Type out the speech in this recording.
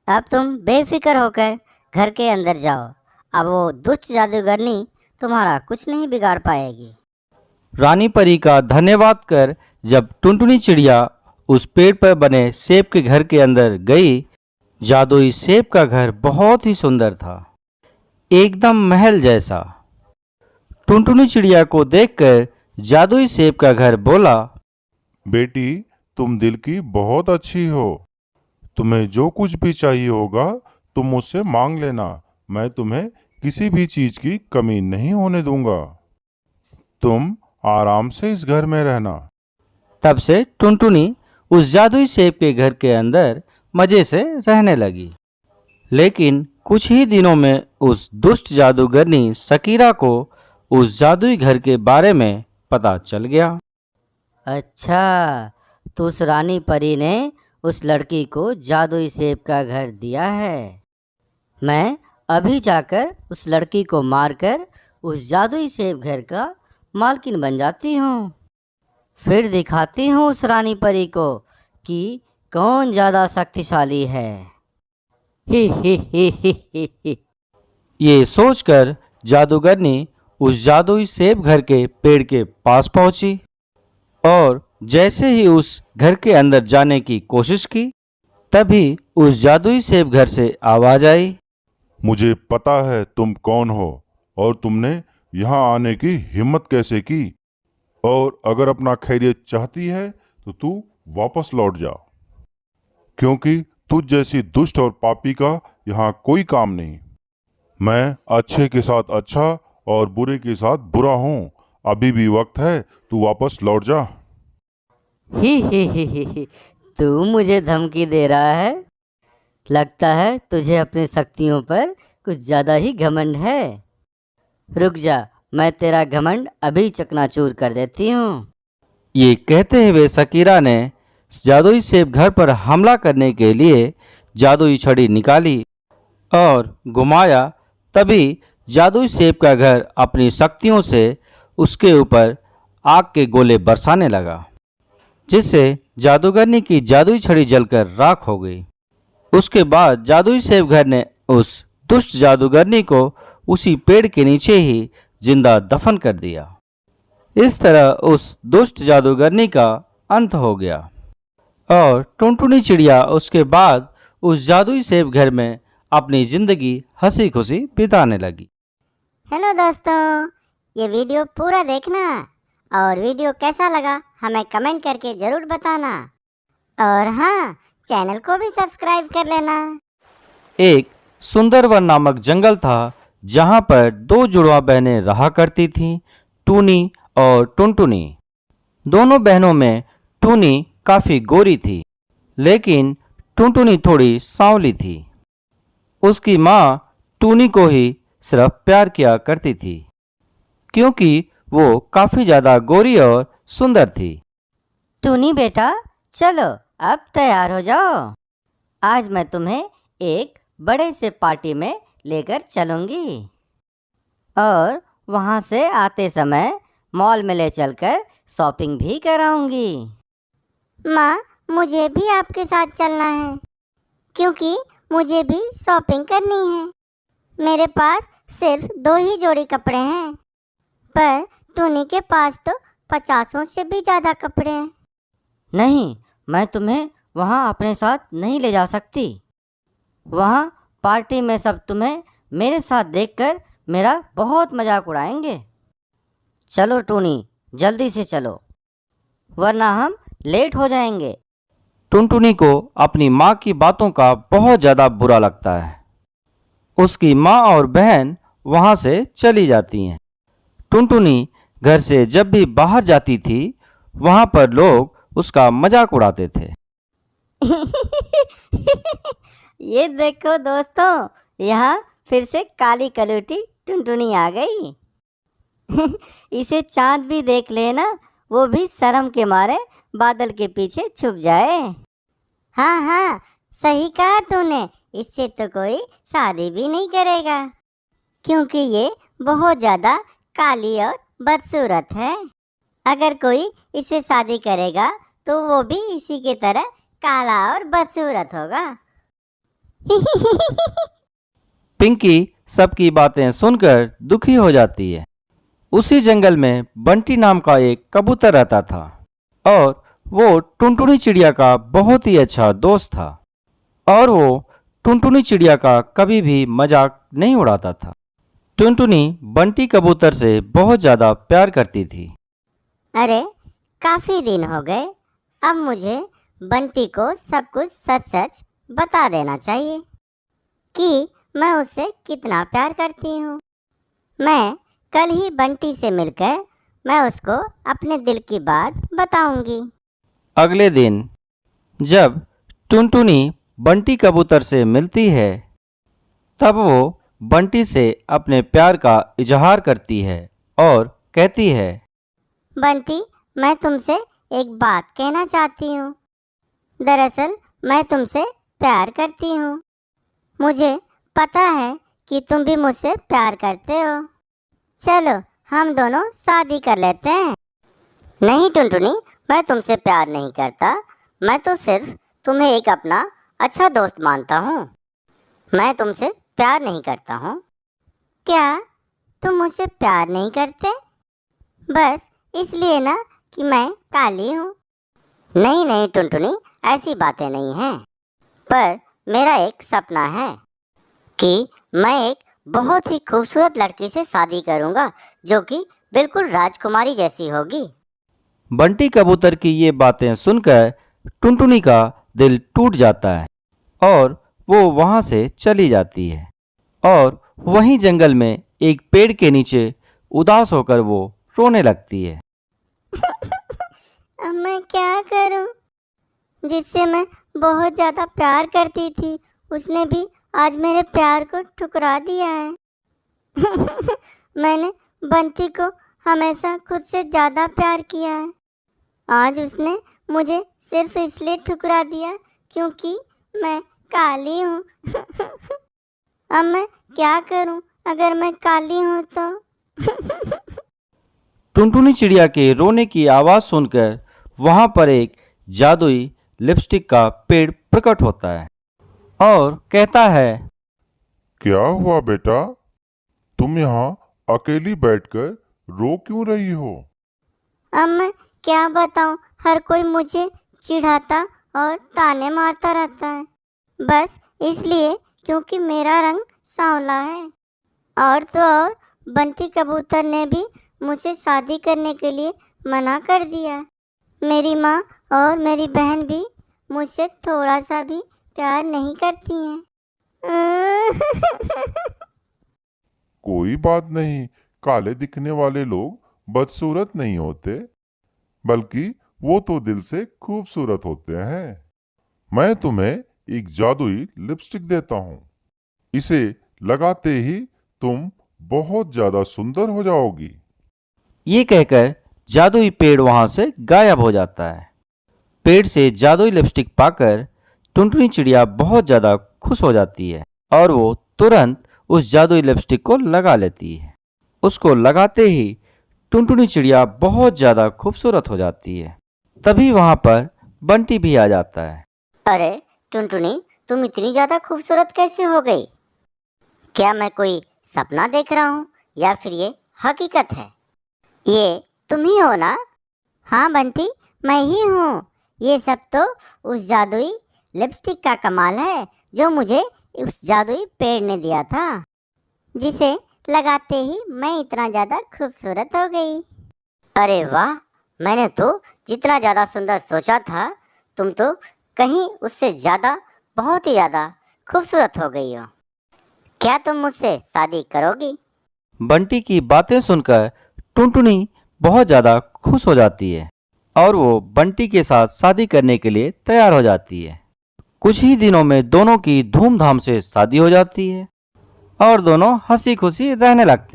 अब तुम बेफिक्र होकर घर के अंदर जाओ। अब वो दुष्ट जादूगरनी तुम्हारा कुछ नहीं बिगाड़ पाएगी। रानी परी का धन्यवाद कर जब टुनटुनी चिड़िया उस पेड़ पर बने सेब के घर के अंदर गई, जादुई सेब का घर बहुत ही सुंदर था, एकदम महल जैसा। टुनटुनी चिड़िया को देखकर जादुई सेब का घर बोला, बेटी, तुम दिल की बहुत अच्छी हो। तुम्हें जो कुछ भी चाहिए होगा तुम मुझसे मांग लेना। मैं तुम्हें किसी भी चीज की कमी नहीं होने दूंगा। तुम आराम से इस घर में रहना। तब से टुनटुनी उस जादुई सेब के घर के अंदर मजे से रहने लगी। लेकिन कुछ ही दिनों में उस दुष्ट जादूगरनी शकीरा को उस जादुई घर के बारे में पता चल गया। अच्छा, तो उस रानी परी ने उस लड़की को जादुई सेब का घर दिया है। मैं अभी जाकर उस लड़की को मारकर उस जादुई सेब घर का मालकिन बन जाती हूँ। फिर दिखाती हूँ उस रानी परी को कि कौन ज़्यादा शक्तिशाली है। ही ही ही ही ही ही। ये सोचकर जादूगरनी उस जादुई सेब घर के पेड़ के पास पहुंची और जैसे ही उस घर के अंदर जाने की कोशिश की, तभी उस जादुई सेब घर से आवाज आई, मुझे पता है तुम कौन हो और तुमने यहाँ आने की हिम्मत कैसे की। और अगर अपना खैरियत चाहती है तो तू वापस लौट जा, क्योंकि तुझ जैसी दुष्ट और पापी का यहाँ कोई काम नहीं। मैं अच्छे के साथ अच्छा और बुरे के साथ बुरा हूँ। अभी भी वक्त है, तू वापस लौट जा। ही। तू मुझे धमकी दे रहा है? लगता है तुझे अपनी शक्तियों पर कुछ ज़्यादा ही घमंड है। रुक जा, मैं तेरा घमंड अभी चकनाचूर कर देती हूँ। ये कहते हुए शकीरा ने जादुई सेब घर पर हमला करने के लिए जादुई छड़ी निकाली और घुमाया। तभी जादुई सेब का घर अपनी शक्तियों से उसके ऊपर आग के गोले बरसाने लगा, जिससे जादूगरनी की जादुई छड़ी जलकर राख हो गई। उसके बाद जादुई सेब घर ने उस दुष्ट जादूगरनी को उसी पेड़ के नीचे ही जिंदा दफन कर दिया। इस तरह उस दुष्ट जादूगरनी का अंत हो गया और टुनटुनी चिड़िया उसके बाद उस जादुई सेब घर में अपनी जिंदगी हंसी खुशी बिताने लगी। हेलो दोस्तों, ये वीडियो पूरा देखना और वीडियो कैसा लगा हमें कमेंट करके ज़रूर बताना। और हाँ, चैनल को भी सब्सक्राइब कर लेना। एक सुंदरवन नामक जंगल था जहाँ पर दो जुड़वा बहनें रहा करती थीं, टूनी और टुनटुनी। दोनों बहनों में टूनी काफ़ी गोरी थी, लेकिन टुनटुनी थोड़ी सांवली थी। उसकी माँ टूनी को ही सिर्फ प्यार किया करती थी, क्योंकि वो काफ़ी ज़्यादा गोरी और सुंदर थी। टूनी बेटा, चलो अब तैयार हो जाओ। आज मैं तुम्हें एक बड़े से पार्टी में लेकर चलूँगी और वहाँ से आते समय मॉल में ले चलकर शॉपिंग भी कराऊंगी। माँ, मुझे भी आपके साथ चलना है, क्योंकि मुझे भी शॉपिंग करनी है। मेरे पास सिर्फ 2 ही जोड़ी कपड़े हैं, पर टूनी के पास तो 50 से भी ज़्यादा कपड़े हैं। नहीं, मैं तुम्हें वहाँ अपने साथ नहीं ले जा सकती। वहाँ पार्टी में सब तुम्हें मेरे साथ देखकर मेरा बहुत मजाक उड़ाएंगे। चलो टूनी, जल्दी से चलो, वरना हम लेट हो जाएंगे। टुनटुनी को अपनी माँ की बातों का बहुत ज़्यादा बुरा लगता है। उसकी माँ और बहन वहाँ से चली जाती हैं। टुनटुनी घर से जब भी बाहर जाती थी, वहाँ पर लोग उसका मजाक उड़ाते थे। ये देखो दोस्तों, यहाँ फिर से काली कलूटी टुनटुनी आ गई। इसे चांद भी देख लेना, वो भी शर्म के मारे बादल के पीछे छुप जाए। हाँ हाँ, सही कहा तूने। इससे तो कोई शादी भी नहीं करेगा, क्योंकि ये बहुत ज़्यादा काली और बदसूरत है। अगर कोई इससे शादी करेगा तो वो भी इसी की तरह काला और बदसूरत होगा। पिंकी सबकी बातें सुनकर दुखी हो जाती है। उसी जंगल में बंटी नाम का एक कबूतर रहता था और वो टुनटुनी चिड़िया का बहुत ही अच्छा दोस्त था और वो टुनटुनी चिड़िया का कभी भी मजाक नहीं उड़ाता था। टुनटुनी बंटी कबूतर से बहुत ज़्यादा प्यार करती थी। अरे काफी दिन हो गए, अब मुझे बंटी को सब कुछ सच सच बता देना चाहिए कि मैं उससे कितना प्यार करती हूँ। मैं कल ही बंटी से मिलकर मैं उसको अपने दिल की बात बताऊंगी। अगले दिन जब टुनटुनी बंटी कबूतर से मिलती है तब वो बंटी से अपने प्यार का इजहार करती है और कहती है, बंटी, मैं तुमसे एक बात कहना चाहती हूँ। दरअसल मैं तुमसे प्यार करती हूँ। मुझे पता है कि तुम भी मुझसे प्यार करते हो। चलो हम दोनों शादी कर लेते हैं। नहीं टुनटुनी, मैं तुमसे प्यार नहीं करता। मैं तो सिर्फ तुम्हें एक अपना अच्छा दोस्त मानता हूँ। मैं तुमसे प्यार नहीं करता हूँ। क्या तुम मुझसे प्यार नहीं करते? बस इसलिए ना कि मैं काली हूँ। नहीं नहीं टुनटुनी, ऐसी बातें नहीं हैं। पर मेरा एक सपना है कि मैं एक बहुत ही खूबसूरत लड़की से शादी करूँगा जो कि बिल्कुल राजकुमारी जैसी होगी। बंटी कबूतर की ये बातें सुनकर टुनटुनी का दिल टूट जाता है और वो वहाँ से चली जाती है और वहीं जंगल में एक पेड़ के नीचे उदास होकर वो रोने लगती है। अब मैं क्या करूं? जिससे मैं बहुत ज़्यादा प्यार करती थी उसने भी आज मेरे प्यार को ठुकरा दिया है। मैंने बंटी को हमेशा खुद से ज़्यादा प्यार किया है। आज उसने मुझे सिर्फ इसलिए ठुकरा दिया क्योंकि मैं काली हूँ। अब मैं क्या करूं अगर मैं काली हूँ तो? टुनटुनी चिड़िया के रोने की आवाज़ सुनकर वहाँ पर एक जादुई लिपस्टिक का पेड़ प्रकट होता है और कहता है, क्या हुआ बेटा, तुम यहाँ अकेली बैठकर रो क्यों रही हो? अब मैं क्या बताऊं, हर कोई मुझे चिढ़ाता और ताने मारता रहता है। बस इसलिए क्योंकि मेरा रंग सांवला है। और तो और बंटी कबूतर ने भी मुझसे शादी करने के लिए मना कर दिया। मेरी माँ और मेरी बहन भी मुझसे थोड़ा सा भी प्यार नहीं करती हैं। कोई बात नहीं, काले दिखने वाले लोग बदसूरत नहीं होते, बल्कि वो तो दिल से खूबसूरत होते हैं। मैं तुम्हें एक जादुई लिपस्टिक देता हूँ। इसे लगाते ही तुम बहुत ज्यादा सुंदर हो जाओगी। ये कहकर जादुई पेड़ वहाँ से गायब हो जाता है। पेड़ से जादुई लिपस्टिक पाकर टुनटुनी चिड़िया बहुत ज़्यादा खुश हो जाती है और वो तुरंत उस जादुई लिपस्टिक को लगा लेती है। उसको लगाते ही टुनटुनी चिड़िया बहुत ज़्यादा खूबसूरत हो जाती है। तभी वहाँ पर बंटी भी आ जाता है। अरे टुनटुनी, तुम इतनी ज़्यादा खूबसूरत कैसे हो गई? क्या मैं कोई सपना देख रहा हूँ या फिर ये हकीकत है? ये तुम ही हो ना? हाँ बंटी, मैं ही हूँ। ये सब तो उस जादुई लिपस्टिक का कमाल है जो मुझे उस जादुई पेड़ ने दिया था, जिसे लगाते ही मैं इतना ज़्यादा खूबसूरत हो गई। अरे वाह, मैंने तो जितना ज़्यादा सुंदर सोचा था तुम तो कहीं उससे ज़्यादा, बहुत ही ज़्यादा खूबसूरत हो गई हो। क्या तुम मुझसे शादी करोगी? बंटी की बातें सुनकर टुनटुनी बहुत ज़्यादा खुश हो जाती है और वो बंटी के साथ शादी करने के लिए तैयार हो जाती है। कुछ ही दिनों में दोनों की धूमधाम से शादी हो जाती है और दोनों हंसी खुशी रहने लगते हैं।